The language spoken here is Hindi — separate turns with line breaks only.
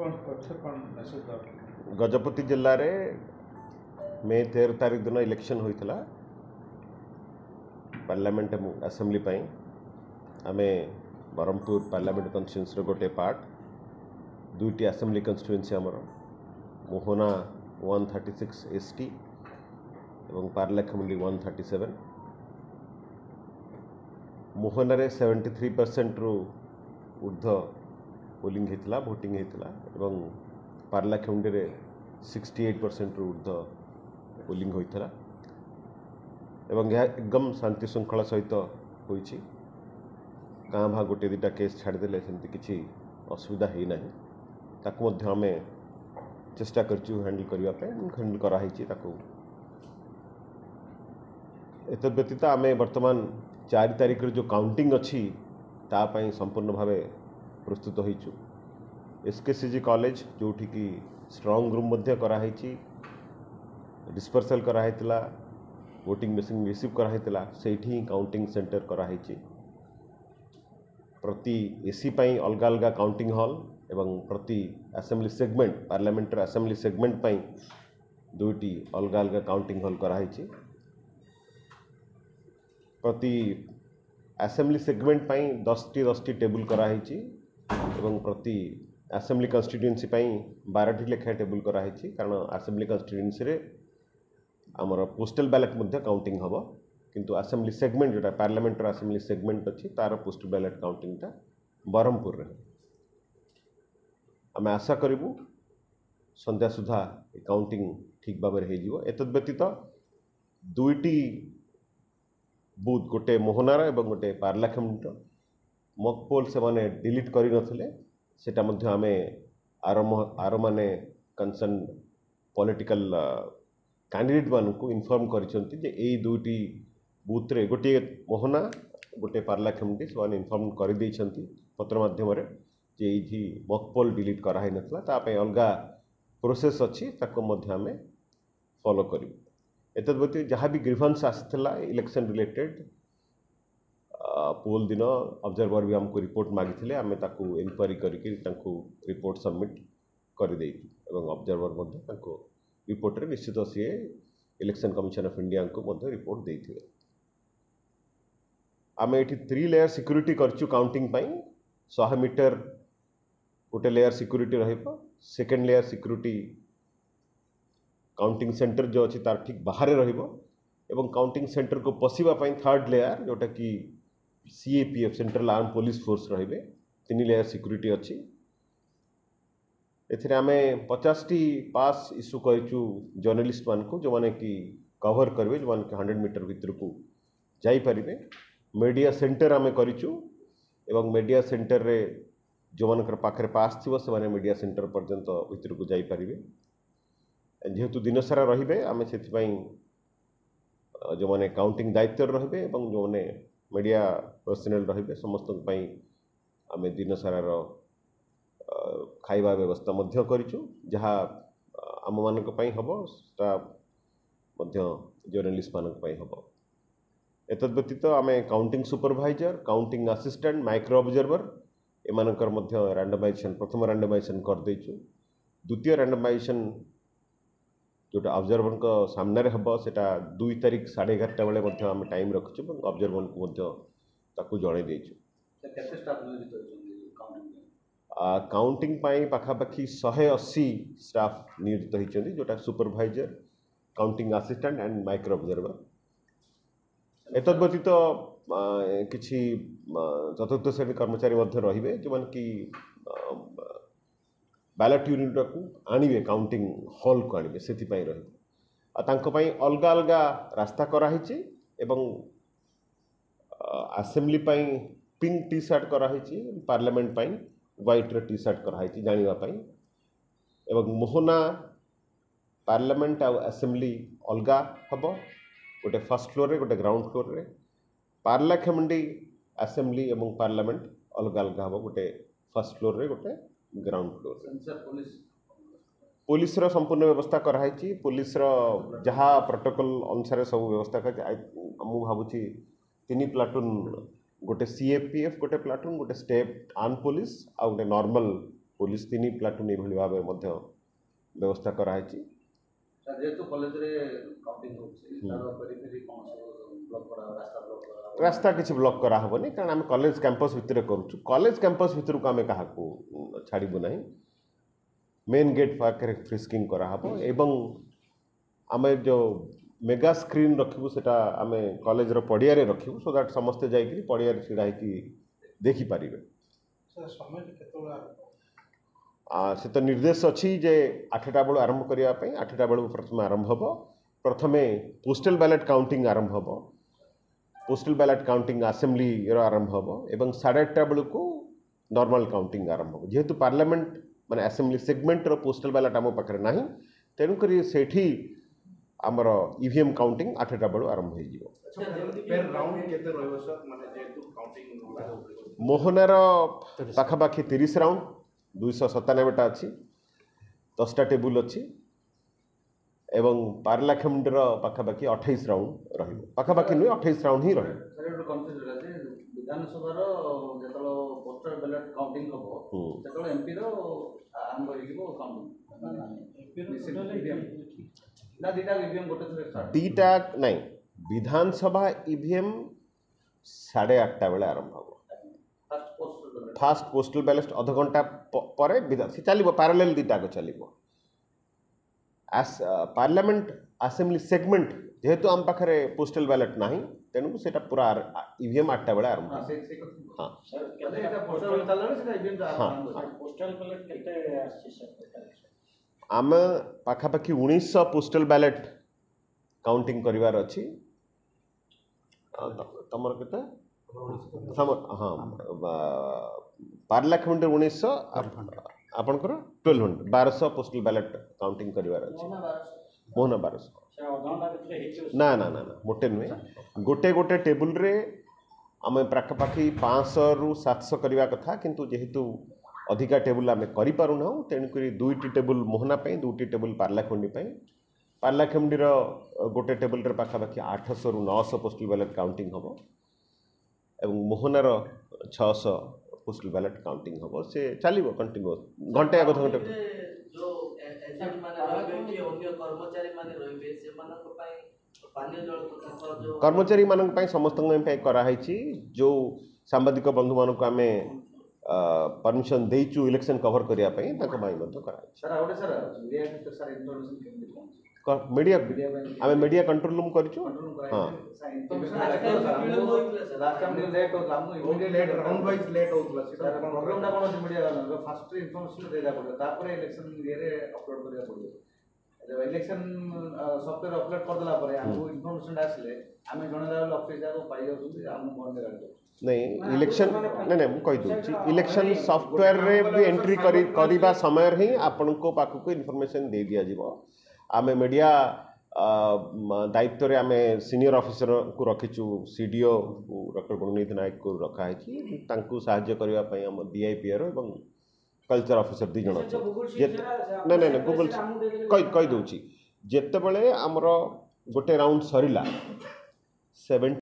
कौन पक्ष कौन मैसेज दर
गजपति जिले में मे 13 तारीख दिन इलेक्शन होता पार्लियामेंट असेंबली आम ब्रह्मपुर पार्लियामेंट कन्स्टिट्यूएंसी गोटे पार्ट दुईटी असेंबली कन्स्टिट्यूएंसी आमर मोहना 136 ST और पारलाखेमुंडी 137 मोहन 73% रु ऊर्ध्व पोलिंग होता भोटिंग होता और पारलाखेमुंडी 68% रु ऊर्ध्व पोलिंग होता एवं यह एकदम शांति श्रृंखला सहित होइछि गाँ भा गोटे दुटा केस छाड़देले सेमती किसी असुविधा है ना ताकू आम चेष्टा करचु हैंडल करने हैंडल कराई एत व्यतीत आम बर्तमान 4 तारीख जो काउंटिंग अच्छी तापाई संपूर्ण भाव प्रस्तुत होइछु SKCG कॉलेज जोठी की स्ट्रांग रूम कराई डिस्पर्सल कराइला वोटिंग मशीन रिसीव कराइला सेठी काउंटिंग सेंटर कराई प्रति एसी पाई अलग अलग काउंटिंग हॉल एवं प्रति assembly segment parliament assembly segment पाई दुईटी अलग अलग काउंटिंग हॉल कराई प्रति असेंबली सेगमेंट पाई 10टी टेबुल कराई एवं प्रति असेंबली कन्स्टिट्यूएंसी पाई 12टी लेखा टेबुल कराई कारण असेंबली कन्स्टिट्यूएंसी रे आमर पोस्टल बैलेट काउंटिंग हम किंतु असेंबली सेगमेंट जोटा पार्लियामेंट असेंबली सेगमेंट अच्छी तार पोस्टल बैलेट काउंटिंगटा ब्रह्मपुर रे आम आशा करूँ संध्या सुधा काउंटिंग ठीक भाव में एतद व्यतीत दुईटी बूथ गोटे मोहनार और गोटे पारलाखेमुंडी मक पोल से माने डिलीट कर सेटा मध्य आमे आर माने कंसर्न पॉलिटिकल कैंडिडेट मानू इनफॉर्म कर दुईटी बूथ रे गोटे मोहना गोटे पारलाखेमुंडी से इनफॉर्म कर पत्र माध्यम जे ये मक पोल डिलीट कराई नाता अलग प्रोसेस अच्छी आम फॉलो करूँ एतद व्यतीत जहाँ भी ग्रीवेंस आसाला इलेक्शन रिलेटेड पोल दिन ऑब्जर्वर भी आमको रिपोर्ट मागी आम इनक्वारी करके रिपोर्ट सबमिट करदे ऑब्जर्वर रिपोर्ट रे निश्चित सी इलेक्शन कमिशन ऑफ इंडिया को रिपोर्ट देते आम ये 3 लेयर सिक्यूरीटी करचु काउंटिंग 100 मीटर गोटे लेयर सिक्यूरीटी रहिबो second layer security counting centre जो अच्छी तार ठीक बाहर रहिबो एवं काउंटिंग सेंटर को पशिबा पई थर्ड लेयर जोटा कि CAPF central arm police force रहिबे 3 लेयर सिक्यूरीटी अच्छी एथिरे आमे 50टी पास इश्यू करिचु जर्नलिस्ट मान को जो माने कि कवर करबे जो माने 100 मीटर भीतर को जाई परिबे मीडिया सेंटर आमे करिचु एवं मीडिया सेंटर रे जो मानकर पाखरे पास थिबो से माने मीडिया सेंटर पर्यंत भीतर को जाई परिबे जेहेतु दिन सारा रहिबे आमे सेति जो माने काउंटिंग दायित्व रहिबे एवं जो माने मीडिया पर्सनल रहिबे समस्त पई आमे दिन सारा खाइबा व्यवस्था मध्य करिचु जहाँ आम मानक पई हबो स्टाफ मध्य जर्नलिस्ट मानक पई हबो एतद व्यतीत आमे counting supervisor counting assistant micro observer एमानकर मध्य रैंडमाइजेशन प्रथम रैंडमाइजेशन कर देचु द्वितीय रैंडमाइजेशन जोटा ऑब्जर्वर को सामने रे हबो सेटा 2 तारीख 11:30 बेले मध्य आम टाइम रखछु ऑब्जर्वर को मध्य ताकू जणे देचु काउंटिंग पाई पाखापाखी 180 स्टाफ नियोजित होती जोटा supervisor counting assistant and micro observer एतद व्यतीत किछि चतुर्थ श्रेणी कर्मचारी मध्य रहिबे जो मान कि बैलेट यूनिट को आणवे काउंटिंग हॉल को आणवे से अलग अलग रास्ता कराई एवं असेंबली पिंक टी शर्ट कराई पार्लियामेंट व्हाइट टी शर्ट कराई जानापी एवं मोहना पार्लियामेंट आ असेंबली अलग हम गोटे फर्स्ट फ्लोर रे गोटे ग्राउंड फ्लोर रे पारलाखेमुंडी असेंबली एवं पार्लियामेंट अलग अलग हम गोटे फर्स्ट फ्लोर रे गोटे ग्राउंड फ्लोर पुलिस रो संपूर्ण व्यवस्था कराई पुलिस रो जहाँ प्रोटोकॉल अनुसार सब व्यवस्था कर मु भावुची 3 प्लाटून गोटे CAPF गोटे प्लाटून गोटे स्टेट आर्म पुलिस आ गोटे नॉर्मल पुलिस 3 प्लाटून एभली भाव व्यवस्था कराई।
जेहेतु कॉलेज रे काउंटिंग होछि तार पेरिफेरी कोन ब्लॉक करा
रास्ता किसी ब्लॉक करा हबनी कारण आम कॉलेज कैंपस भितर करूछु। कॉलेज कैंपस भितर को आम क्या छाड़बू ना, मेन गेट पाखे फ्रिस्किंग करा हबो एवं आम जो मेगा स्क्रीन रखिबू सेटा आम कॉलेज रो पड़िया रे रखिबू सो दैट समस्ते जाइकरी पड़िया रे छिड़ा होइकी देखि पारिबे।
समय केतोला
से तो निर्देश अच्छी जे 8टा बेलू आरंभ करने 8टा बेलू प्रथम आरंभ हम प्रथम पोस्टल बैलेट काउंटिंग आरंभ हम पोस्टल बैलेट काउंटिंग आसेम्बली आरंभ हम एवं 8:30 बेलू को नॉर्मल काउंटिंग आरंभ हम। जेहेतु पार्लियामेंट माने आसेम्बली सेगमेंट रो पोस्टल बैलेट आम पाखे ना तेणुक से आमर ईवीएम काउंटिंग 8टा बेलू आरंभ हो। मोहनार पाखापाखि 30 राउंड 297टा अच्छी 10टा टेबुल अच्छी एवं पार्लाखेमुंडर पाखापाखि 28 राउंड रहिबो। पाखापाखि नुहे 28 राउंड ही रहिबो।
विधानसभा रो जेतलो पोस्टल बैलेट काउंटिंग हबो तेतलो एमपी रो आरंभ होइबो काउंटिंग एमपी रो ईवीएम ना दीटा ईवीएम गोटे थरे स्टार्ट
दीटा नहीं विधानसभा ईवीएम 8:30 बेले आरंभ हबो। फास्ट पोस्टल बैलेट अध घंटा पर चलो पारालेल दीटा चलो पार्लियामेंट आसेम्बली सेगमेंट जेहेतु आम पाखे पोस्टल बैलेट ना तेणु से पूरा ईवीएम 8टा बेले आरंभ। आम पाखापाखि 1900 पोस्टल बैलेट काउंटिंग करिवार अछि। तमर केते हाँ पार्लाखेमुंड 1900 आपणकर 1200 पोस्टल बैलेट काउंटिंग करिवार अछि। मोहना 1200 ना ना ना ना मोटे नुहे गोटे गोटे टेबुल रे आम पाखापाखि 500 रु 700 करवा कथा किंतु जेहेतु अधिका टेबुल आम करूना तेणुक 2टी टेबुल मोहना पे 2टी टेबुल पार्लाखेमुंडी पार्लाखेमुंडीर गोटे टेबुल रे पाखापाखि 800 रु 900 पोस्टल बैलेट काउंटिंग हम एवं मोहनार 600 पोस्टल बैलेट काउंटिंग हम से चलो कंटिन्यूअस घंटे आग घंटे कर्मचारी मान समस्त कराई जो सांबादिक बंधु मान को आम परमिशन देचु इलेक्शन कवर करने मीडिया आम मीडिया कंट्रोल रूम कर
इलेक्शन सॉफ्टवेयर अपलोड कर देला परे हमको इन्फॉर्मेशन आसले आमे जने लेवल ऑफिस जाको पाई जाउछी हम बंद कर
नहीं इलेक्शन नहीं नहीं कही दूसरी इलेक्शन सॉफ्टवेयर रे भी एंट्री करिबा समय ही आपण को पाखु को इन्फॉर्मेशन दे दिया जीवो। आमे मीडिया दायित्व रे आमे सीनियर ऑफिसर को रखिचु सीडीओ डॉक्टर गुणनीत नायक को रखा है कि तांकु सहाय्य करबा पई हम डीआईपीआर एवं कल्चर ऑफिसर 2 जण अछि। नहीं नहीं नहीं गूगल कही दूची जेते बेले हमर गोटे राउंड सरीला 70